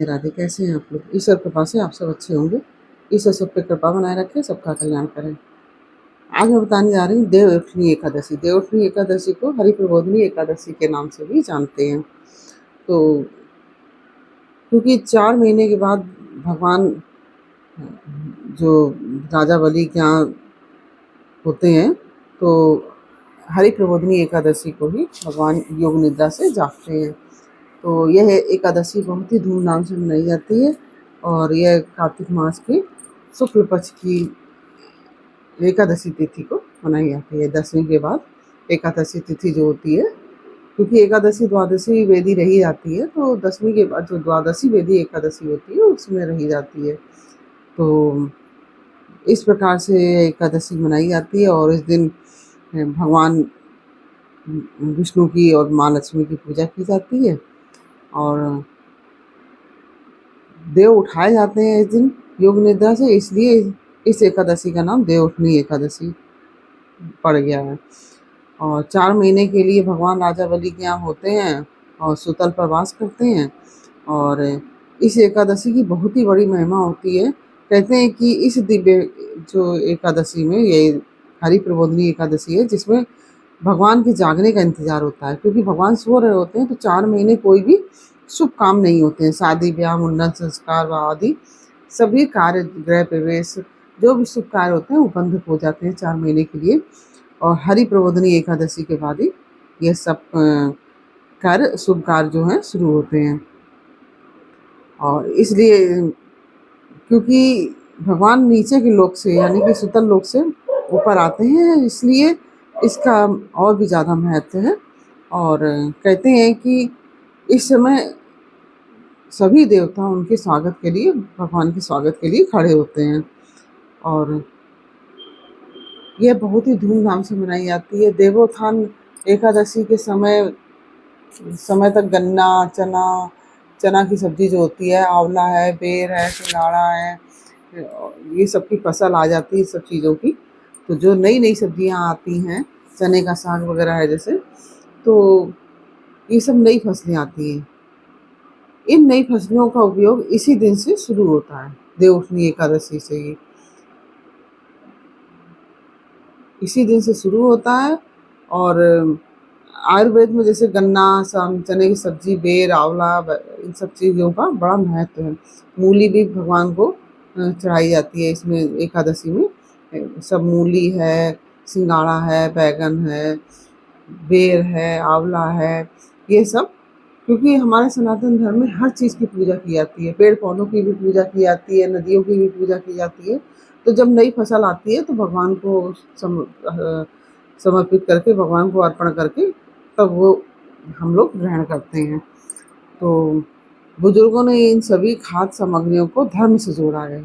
राधे, कैसे हैं आप लोग? ईश्वर कृपा से आप सब अच्छे होंगे। ईश्वर सब पे कृपा बनाए रखे, सबका कल्याण करें। आज मैं बताने जा रही हूँ देवउठनी एकादशी। देवउठनी एकादशी को हरिप्रबोधिनी एकादशी के नाम से भी जानते हैं। तो क्योंकि 4 महीने के बाद भगवान जो राजा बलि के यहाँ होते हैं, तो हरिप्रबोधिनी एकादशी को ही भगवान योग निद्रा से जागते हैं। तो यह एकादशी बहुत ही धूमधाम से मनाई जाती है और यह कार्तिक मास के शुक्ल पक्ष की एकादशी तिथि को मनाई जाती है। 10वीं के बाद एकादशी तिथि जो होती है, क्योंकि एकादशी द्वादशी वेदी रही जाती है, तो 10वीं के बाद जो द्वादशी वेदी एकादशी होती है उसमें रही जाती है। तो इस प्रकार से एकादशी मनाई जाती है और इस दिन भगवान विष्णु की और माँ लक्ष्मी की पूजा की जाती है और देव उठाए जाते हैं इस दिन योग निद्रा से, इसलिए इस एकादशी का नाम देवउठनी एकादशी पड़ गया है। और 4 महीने के लिए भगवान राजा बलि के यहाँ होते हैं और सुतल पर वास करते हैं। और इस एकादशी की बहुत ही बड़ी महिमा होती है। कहते हैं कि इस दिव्य जो एकादशी में ये हरिप्रबोधिनी एकादशी है, जिसमें भगवान के जागने का इंतजार होता है, क्योंकि भगवान सो रहे होते हैं। तो 4 महीने कोई भी शुभ काम नहीं होते हैं। शादी ब्याह मुंडन संस्कार आदि सभी कार्य, गृह प्रवेश, जो भी शुभ कार्य होते हैं वो बंद हो जाते हैं 4 महीने के लिए। और हरिप्रबोधिनी एकादशी के बाद ही ये सब कार्य, शुभ कार्य जो हैं शुरू होते हैं। और इसलिए क्योंकि भगवान नीचे के लोक से यानी कि सुतल लोक से ऊपर आते हैं, इसलिए इसका और भी ज़्यादा महत्व है। और कहते हैं कि इस समय सभी देवता उनके स्वागत के लिए, भगवान के स्वागत के लिए खड़े होते हैं। और यह बहुत ही धूमधाम से मनाई जाती है। देवोत्थान एकादशी के समय तक गन्ना, चना की सब्जी जो होती है, आंवला है, बेर है, सिंघाड़ा है, ये सब की फसल आ जाती है, सब चीज़ों की। तो जो नई नई सब्जियां आती हैं, चने का साग वगैरह है जैसे, तो ये सब नई फसलें आती हैं। इन नई फसलों का उपयोग इसी दिन से शुरू होता है, देवउठनी एकादशी से ही इसी दिन से शुरू होता है। और आयुर्वेद में जैसे गन्ना, चने की सब्जी, बेर, आंवला, इन सब चीज़ों का बड़ा महत्व है। मूली भी भगवान को चढ़ाई जाती है इसमें एकादशी में। सब मूली है, सिंघाड़ा है, बैगन है, बेर है, आंवला है, ये सब, क्योंकि हमारे सनातन धर्म में हर चीज़ की पूजा की जाती है। पेड़ पौधों की भी पूजा की जाती है, नदियों की भी पूजा की जाती है। तो जब नई फसल आती है तो भगवान को समर्पित करके, भगवान को अर्पण करके, तब वो हम लोग ग्रहण करते हैं। तो बुजुर्गों ने इन सभी खाद्य सामग्रियों को धर्म से जोड़ा है।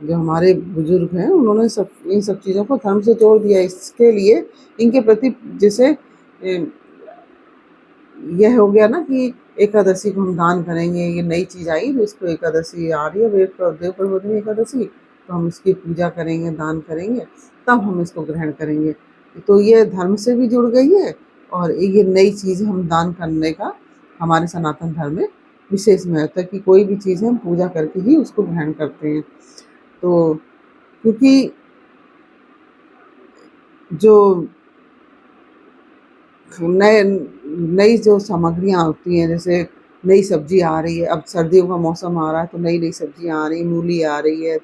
जो हमारे बुजुर्ग हैं उन्होंने इन सब चीज़ों को धर्म से जोड़ दिया। इसके लिए इनके प्रति जैसे यह हो गया ना कि एकादशी को हम दान करेंगे, ये नई चीज़ आई, तो इसको एकादशी आ रही है, देव प्रबोधिनी एकादशी, तो हम इसकी पूजा करेंगे, दान करेंगे, तब हम इसको ग्रहण करेंगे। तो ये धर्म से भी जुड़ गई है और ये नई चीज़ हम दान करने का हमारे सनातन धर्म में विशेष महत्व है कि कोई भी चीज़ हम पूजा करके ही उसको ग्रहण करते हैं। तो क्योंकि जो नई जो सामग्रियाँ होती हैं, जैसे नई सब्जी आ रही है, अब सर्दियों का मौसम आ रहा है तो नई नई सब्जियाँ आ रही हैं, मूली आ रही है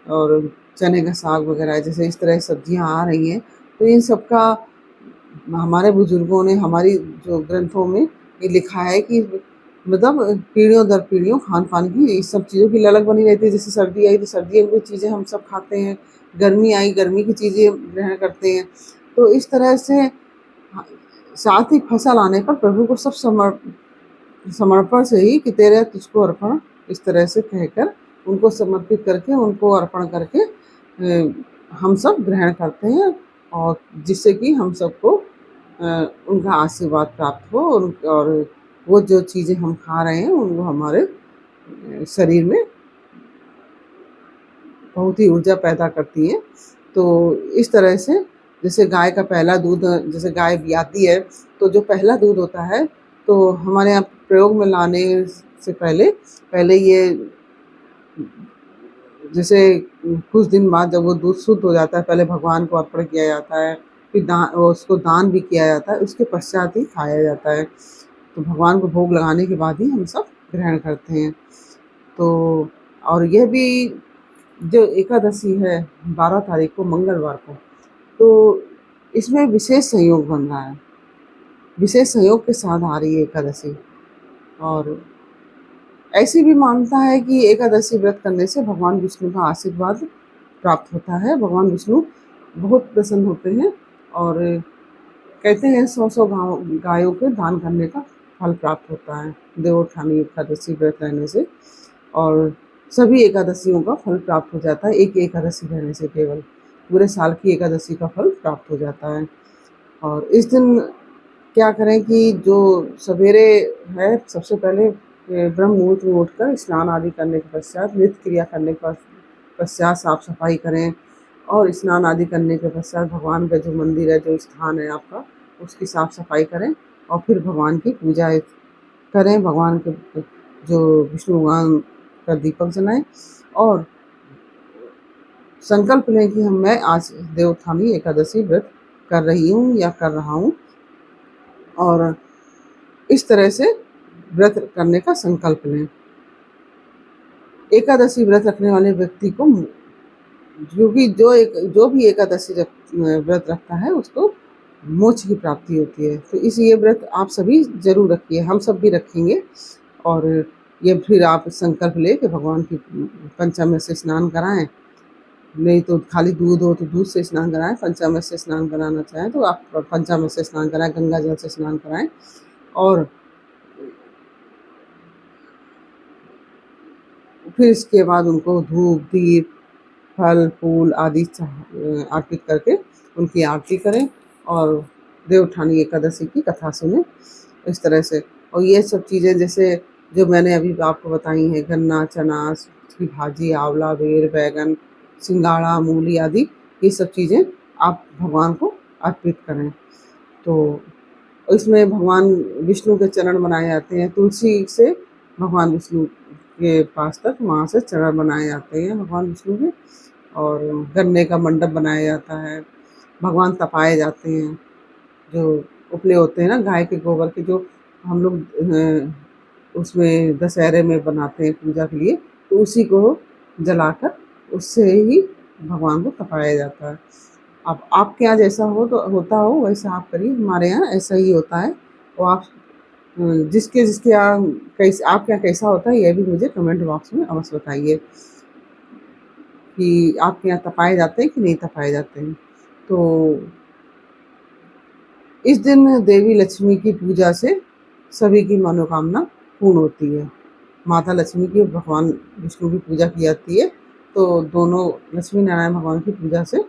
और चने का साग वगैरह है, जैसे इस तरह की सब्जियाँ आ रही हैं। तो इन सब का हमारे बुजुर्गों ने, हमारी जो ग्रंथों में ये लिखा है कि मतलब पीढ़ियों दर पीढ़ियों खान पान की इस सब चीज़ों की ललक बनी रहती है। जैसे सर्दी आई तो सर्दियों की चीज़ें हम सब खाते हैं, गर्मी आई गर्मी की चीज़ें ग्रहण करते हैं। तो इस तरह से साथ ही फसल आने पर प्रभु को सब समर्पण से ही कि तेरे तुझको अर्पण, इस तरह से कहकर उनको समर्पित करके, उनको अर्पण करके हम सब ग्रहण करते हैं। और जिससे कि हम सबको उनका आशीर्वाद प्राप्त हो और वो जो चीज़ें हम खा रहे हैं उनको हमारे शरीर में बहुत ही ऊर्जा पैदा करती हैं। तो इस तरह से जैसे गाय का पहला दूध, जैसे गाय ब्याती है तो जो पहला दूध होता है तो हमारे यहाँ प्रयोग में लाने से पहले पहले ये जैसे कुछ दिन बाद जब वो दूध शुद्ध हो जाता है, पहले भगवान को अर्पण किया जाता है, फिर उसको दान भी किया जाता है, उसके पश्चात ही खाया जाता है। तो भगवान को भोग लगाने के बाद ही हम सब ग्रहण करते हैं। तो और यह भी जो एकादशी है 12 तारीख को मंगलवार को, तो इसमें विशेष संयोग बन रहा है, विशेष संयोग के साथ आ रही है एकादशी। और ऐसी भी मान्यता है कि एकादशी व्रत करने से भगवान विष्णु का आशीर्वाद प्राप्त होता है। भगवान विष्णु बहुत प्रसन्न होते हैं और कहते हैं 100 गायों के दान करने का फल प्राप्त होता है देवोत्थानी एकादशी व्रत रहने से। और सभी एकादशियों का फल प्राप्त हो जाता है, एक एकादशी रहने से केवल पूरे साल की एकादशी का फल प्राप्त हो जाता है। और इस दिन क्या करें कि जो सवेरे है, सबसे पहले ब्रह्म मुहूर्त में उठकर स्नान आदि करने के पश्चात, नित्य क्रिया करने के पश्चात साफ सफाई करें और स्नान आदि करने के पश्चात भगवान का जो मंदिर है, जो स्थान है आपका, उसकी साफ सफाई करें और फिर भगवान की पूजा करें। भगवान के जो विष्णु भगवान का दीपक जलाएं और संकल्प लें कि मैं आज देवोत्थानी एकादशी व्रत कर रही हूँ या कर रहा हूँ। और इस तरह से व्रत करने का संकल्प लें। एकादशी व्रत रखने वाले व्यक्ति को, क्योंकि जो भी एकादशी व्रत रखता है उसको मोक्ष की प्राप्ति होती है। तो ये व्रत आप सभी जरूर रखिए, हम सब भी रखेंगे। और ये फिर आप संकल्प ले कि भगवान की पंचामृत से स्नान कराएं, नहीं तो खाली दूध हो तो दूध से स्नान कराएं, पंचामृत से स्नान कराना चाहें तो आप पंचामृत से स्नान कराएं, गंगा जल से स्नान कराएं। और फिर इसके बाद उनको धूप दीप फल फूल आदि अर्पित करके उनकी आरती करें और देवोत्थानी एकादशी की कथा सुने इस तरह से। और ये सब चीज़ें जैसे जो मैंने अभी आपको बताई हैं, गन्ना चना की भाजी, आंवला बेर बैगन सिंगाड़ा मूली आदि, ये सब चीज़ें आप भगवान को अर्पित करें। तो इसमें भगवान विष्णु के चरण बनाए जाते हैं, तुलसी से भगवान विष्णु के पास तक वहाँ से चरण बनाए जाते हैं भगवान विष्णु के। और गन्ने का मंडप बनाया जाता है, भगवान तपाए जाते हैं, जो उपले होते हैं ना गाय के गोबर के, जो हम लोग उसमें दशहरे में बनाते हैं पूजा के लिए, तो उसी को जलाकर उससे ही भगवान को तपाया जाता है। अब आपके यहाँ जैसा हो तो होता हो वैसा आप करिए, हमारे यहाँ ऐसा ही होता है। तो आप जिसके जिसके यहाँ कैसे, आपके यहाँ कैसा होता है, यह भी मुझे कमेंट बॉक्स में अवश्य बताइए कि आपके यहाँ तपाए जाते हैं कि नहीं तपाए जाते हैं। तो इस दिन देवी लक्ष्मी की पूजा से सभी की मनोकामना पूर्ण होती है। माता लक्ष्मी की भगवान विष्णु की पूजा की जाती है, तो दोनों लक्ष्मी नारायण भगवान की पूजा से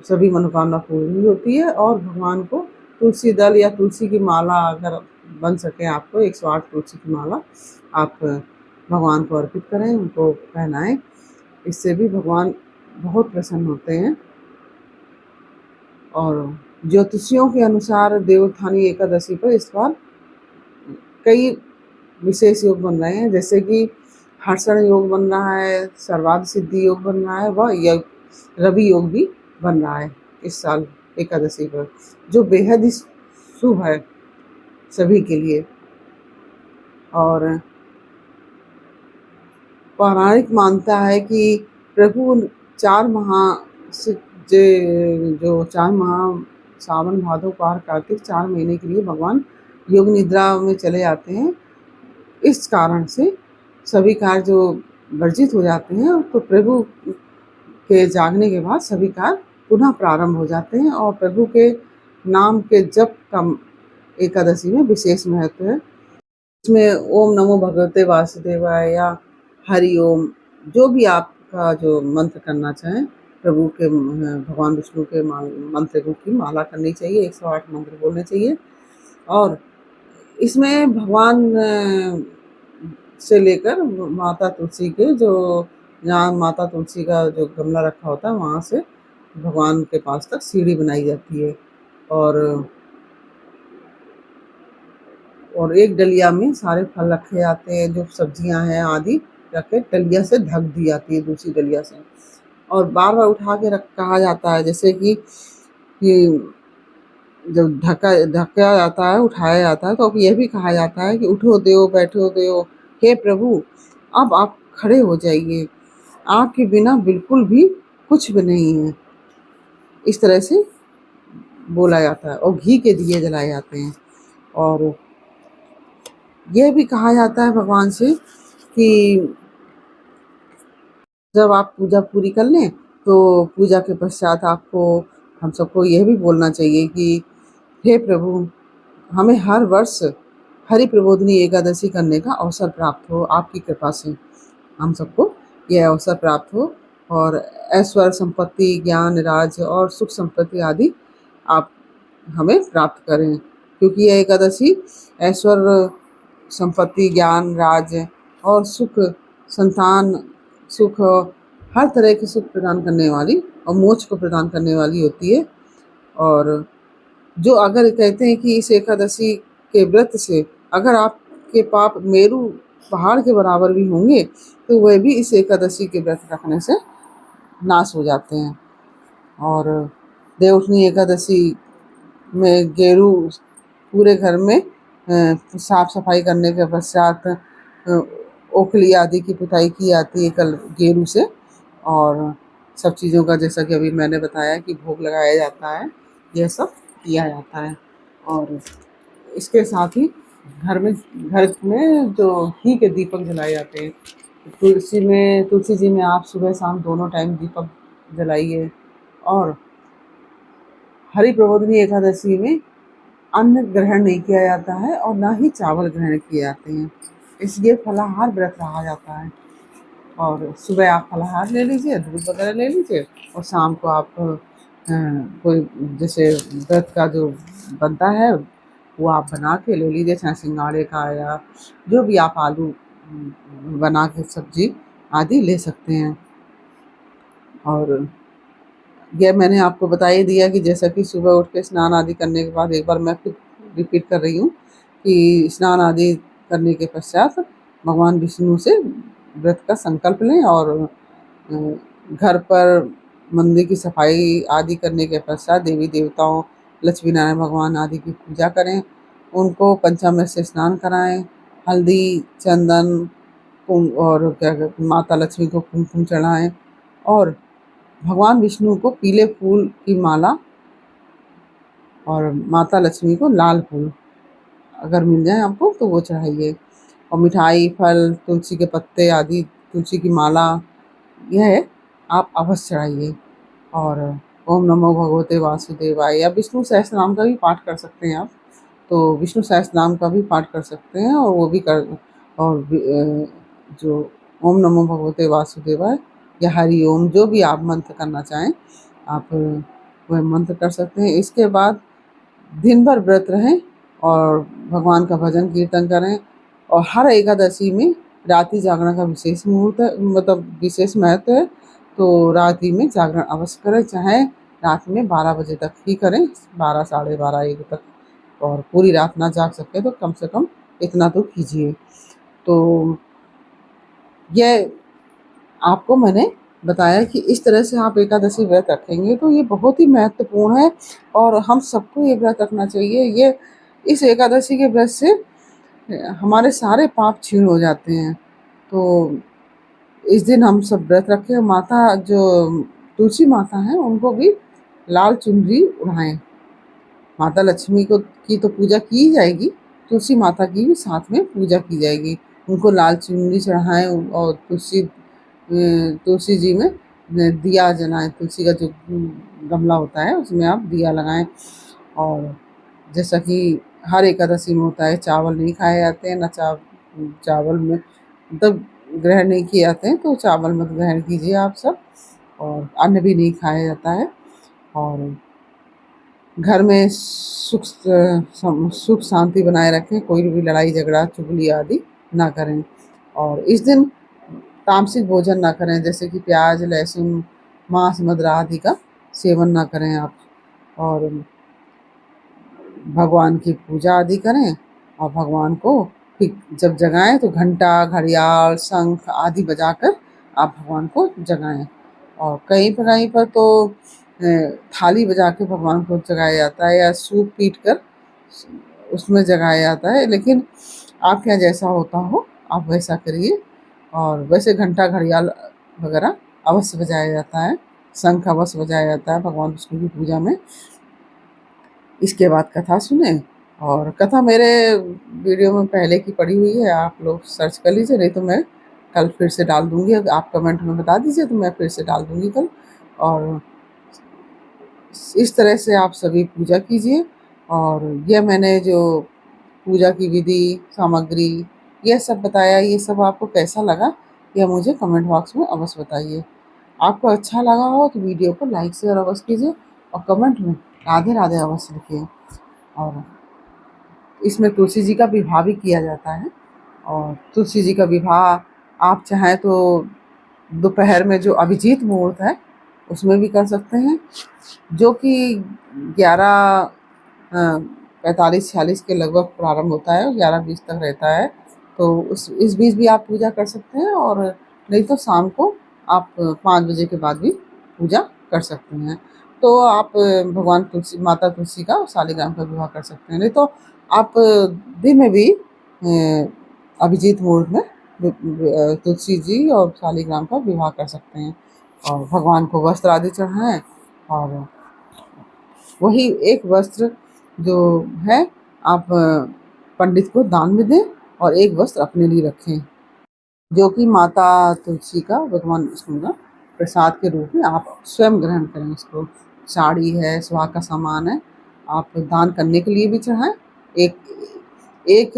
सभी मनोकामना पूर्ण भी होती है। और भगवान को तुलसी दल या तुलसी की माला अगर बन सके आपको, 108 तुलसी की माला आप भगवान को अर्पित करें, उनको पहनाएं। इससे भी भगवान बहुत प्रसन्न होते हैं। और ज्योतिषियों के अनुसार देवोत्थानी एकादशी पर इस बार कई विशेष योग बन रहे हैं, जैसे कि हर्षण योग बन रहा है, सर्वार्थ सिद्धि योग बन रहा है, वह रवि योग भी बन रहा है इस साल एकादशी पर, जो बेहद ही शुभ है सभी के लिए। और पौराणिक मानता है कि प्रभु 4 जो 4 माह सावन भादो पार कार्तिक 4 महीने के लिए भगवान योग निद्रा में चले आते हैं। इस कारण से सभी कार्य जो वर्जित हो जाते हैं, तो प्रभु के जागने के बाद सभी कार्य पुनः प्रारंभ हो जाते हैं। और प्रभु के नाम के जप का एकादशी में विशेष महत्व है। इसमें ओम नमो भगवते वासुदेवाय या हरि ओम, जो भी आपका जो मंत्र करना चाहें, प्रभु के भगवान विष्णु के मंत्र की माला करनी चाहिए, 108 मंत्र बोलने चाहिए। और इसमें भगवान से लेकर माता तुलसी के, जो जहाँ माता तुलसी का जो गमला रखा होता है वहाँ से भगवान के पास तक सीढ़ी बनाई जाती है। और और एक डलिया में सारे फल रखे जाते हैं, जो सब्जियां हैं आदि रख के डलिया से ढक दी जाती है दूसरी डलिया से, और बार बार उठा के रख कहा जाता है, जैसे कि जब ढका जाता है, उठाया जाता है, तो अब यह भी कहा जाता है कि उठो देव बैठो देव, हे प्रभु अब आप खड़े हो जाइए, आपके बिना बिल्कुल भी कुछ भी नहीं है। इस तरह से बोला जाता है, और घी के दिए जलाए जाते हैं। और यह भी कहा जाता है भगवान से कि जब आप पूजा पूरी कर लें, तो पूजा के पश्चात आपको, हम सबको यह भी बोलना चाहिए कि हे प्रभु, हमें हर वर्ष हरि प्रबोधिनी एकादशी करने का अवसर प्राप्त हो, आपकी कृपा से हम सबको यह अवसर प्राप्त हो, और ऐश्वर्य संपत्ति ज्ञान राज्य और सुख संपत्ति आदि आप हमें प्राप्त करें, क्योंकि यह एकादशी ऐश्वर्य संपत्ति ज्ञान राज्य और सुख, संतान सुख, हर तरह के सुख प्रदान करने वाली और मोक्ष को प्रदान करने वाली होती है। और जो अगर कहते हैं कि इस एकादशी के व्रत से अगर आपके पाप मेरू पहाड़ के बराबर भी होंगे, तो वह भी इस एकादशी के व्रत रखने से नाश हो जाते हैं। और देवउठनी एकादशी में गेरू पूरे घर में साफ सफाई करने के पश्चात ओखली आदि की पुताई की जाती है कल गेरू से, और सब चीज़ों का जैसा कि अभी मैंने बताया कि भोग लगाया जाता है, यह सब किया जाता है। और इसके साथ ही घर में जो घी के दीपक जलाए जाते हैं, तुलसी जी में आप सुबह शाम दोनों टाइम दीपक जलाइए। और हरि प्रबोधिनी एकादशी में अन्न ग्रहण नहीं किया जाता है और ना ही चावल ग्रहण किए जाते हैं, इसलिए फलाहार व्रत रहा जाता है। और सुबह आप फलाहार ले लीजिए, दूध वगैरह ले लीजिए, और शाम को आप कोई जैसे व्रत का जो बनता है वो आप बना के ले लीजिए, चाहे सिंगाड़े का या जो भी आप आलू बना के सब्जी आदि ले सकते हैं। और यह मैंने आपको बता ही दिया कि जैसा कि सुबह उठ के स्नान आदि करने के बाद, एक बार मैं फिर रिपीट कर रही हूँ कि स्नान आदि करने के पश्चात भगवान विष्णु से व्रत का संकल्प लें, और घर पर मंदिर की सफाई आदि करने के पश्चात देवी देवताओं लक्ष्मी नारायण भगवान आदि की पूजा करें, उनको पंचामृत से स्नान कराएं, हल्दी चंदन और क्या कहते माता लक्ष्मी को कुमकुम चढ़ाएं, और भगवान विष्णु को पीले फूल की माला और माता लक्ष्मी को लाल फूल अगर मिल जाए आपको तो वो चढ़ाइए, और मिठाई फल तुलसी के पत्ते आदि तुलसी की माला यह आप अवश्य चढ़ाइए। और ओम नमो भगवते वासुदेवाय या विष्णु सहस्त्रनाम का भी पाठ कर सकते हैं आप, तो विष्णु सहस्त्रनाम का भी पाठ कर सकते हैं, और वो भी कर, और जो ओम नमो भगवते वासुदेवाय या हरि ओम जो भी आप मंत्र करना चाहें आप वह मंत्र कर सकते हैं। इसके बाद दिन भर व्रत रहें और भगवान का भजन कीर्तन करें, और हर एकादशी में रात्रि जागरण का विशेष मुहूर्त है, मतलब विशेष महत्व है, तो रात्रि में जागरण अवश्य करें, चाहे रात में 12 बजे तक ही करें, 12 साढ़े 12 1 तक, और पूरी रात ना जाग सके तो कम से कम इतना तो कीजिए। तो यह आपको मैंने बताया कि इस तरह से आप एकादशी व्रत रखेंगे तो ये बहुत ही महत्वपूर्ण है, और हम सबको ये व्रत रखना चाहिए। ये इस एकादशी के व्रत से हमारे सारे पाप क्षीण हो जाते हैं। तो इस दिन हम सब व्रत रखें, माता जो तुलसी माता हैं उनको भी लाल चुनरी उड़ाएं। माता लक्ष्मी को की तो पूजा की ही जाएगी, तुलसी माता की भी साथ में पूजा की जाएगी, उनको लाल चुनरी चढ़ाएं, और तुलसी जी में दिया जलाएं, तुलसी का जो गमला होता है उसमें आप दिया लगाएं। और जैसा कि हर एकादशी में होता है, चावल नहीं खाए जाते हैं, ना चावल में मतलब ग्रहण नहीं किए जाते हैं, तो चावल मत ग्रहण कीजिए आप सब, और अन्न भी नहीं खाया जाता है। और घर में सुख शांति बनाए रखें, कोई भी लड़ाई झगड़ा चुगली आदि ना करें। और इस दिन तामसिक भोजन ना करें, जैसे कि प्याज लहसुन मांस मदिरा आदि का सेवन ना करें आप, और भगवान की पूजा आदि करें, और भगवान को फिर जब जगाएं तो घंटा, घड़ियाल, शंख आदि बजाकर आप भगवान को जगाएं। और कहीं पर तो थाली बजा के भगवान को जगाया जाता है, या सूप पीट कर उसमें जगाया जाता है। लेकिन आपके यहाँ जैसा होता हो आप वैसा करिए। और वैसे घंटा, घड़ियाल वगैरह अवश्य बजाया जाता है, शंख अवश्य बजाया जाता है भगवान विष्णु की पूजा में। इसके बाद कथा सुने। और कथा मेरे वीडियो में पहले की पड़ी हुई है, आप लोग सर्च कर लीजिए, नहीं तो मैं कल फिर से डाल दूंगी। अगर आप कमेंट में बता दीजिए तो मैं फिर से डाल दूंगी कल। और इस तरह से आप सभी पूजा कीजिए। और यह मैंने जो पूजा की विधि, सामग्री, यह सब बताया, ये सब आपको कैसा लगा यह मुझे कमेंट बॉक्स में अवश्य बताइए। आपको अच्छा लगा हो तो वीडियो को लाइक शेयर अवश्य कीजिए और कमेंट में राधे राधे अवश्य लिखिए। और इसमें तुलसी जी का विवाह भी किया जाता है। और तुलसी जी का विवाह आप चाहें तो दोपहर में जो अभिजीत मुहूर्त है उसमें भी कर सकते हैं, जो कि 11:45-46 के लगभग प्रारंभ होता है और 11:20 तक रहता है। तो इस बीच भी आप पूजा कर सकते हैं। और नहीं तो शाम को आप 5 बजे के बाद भी पूजा कर सकते हैं। तो आप भगवान तुलसी, माता तुलसी का और शालिग्राम का विवाह कर सकते हैं। नहीं तो आप दिन में भी अभिजीत मुहूर्त में तुलसी जी और शालिग्राम का विवाह कर सकते हैं। और भगवान को वस्त्र आदि चढ़ाएं। और वही एक वस्त्र जो है आप पंडित को दान में दें और एक वस्त्र अपने लिए रखें, जो कि माता तुलसी का, भगवान विष्णु का प्रसाद के रूप में आप स्वयं ग्रहण करें इसको। साड़ी है, सुहाग का सामान है, आप दान करने के लिए भी चढ़ाएं। एक एक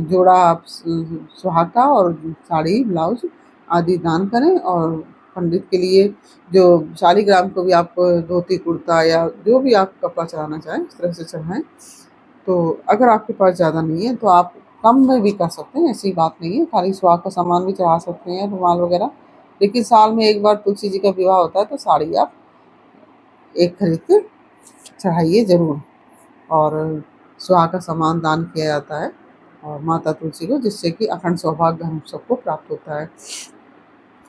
जोड़ा आप सुहाग का और साड़ी, ब्लाउज आदि दान करें। और पंडित के लिए जो शालिग्राम को भी आप धोती कुर्ता या जो भी आप कपड़ा चढ़ाना चाहें इस तरह से चढ़ाएं। तो अगर आपके पास ज़्यादा नहीं है तो आप कम में भी कर सकते हैं, ऐसी बात नहीं है। खाली सुहाग का सामान भी चढ़ा सकते हैं, रुमाल वगैरह। लेकिन साल में एक बार तुलसी जी का विवाह होता है तो साड़ी आप एक खरीद के चढ़ाइए ज़रूर। और सुहाग का सामान दान किया जाता है और माता तुलसी को, जिससे कि अखंड सौभाग्य हम सबको प्राप्त होता है।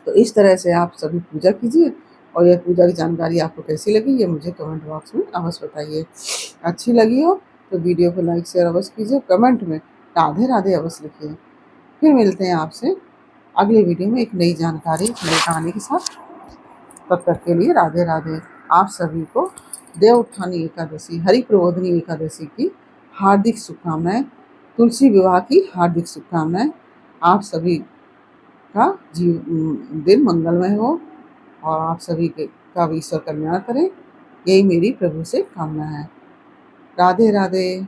तो इस तरह से आप सभी पूजा कीजिए। और यह पूजा की जानकारी आपको कैसी लगी ये मुझे कमेंट बॉक्स में अवश्य बताइए। अच्छी लगी हो तो वीडियो को लाइक शेयर अवश्य कीजिए, कमेंट में राधे राधे अवश्य लिखिए। फिर मिलते हैं आपसे अगले वीडियो में एक नई जानकारी, नई कहानी के साथ। तब तक के लिए राधे राधे। आप सभी को देवउत्थानी एकादशी, हरि प्रबोधिनी एकादशी की हार्दिक शुभकामनाएं, तुलसी विवाह की हार्दिक शुभकामनाएं। आप सभी का दिन मंगलमय हो और आप सभी का भी ईश्वर कल्याण करें, यही मेरी प्रभु से कामना है। राधे राधे।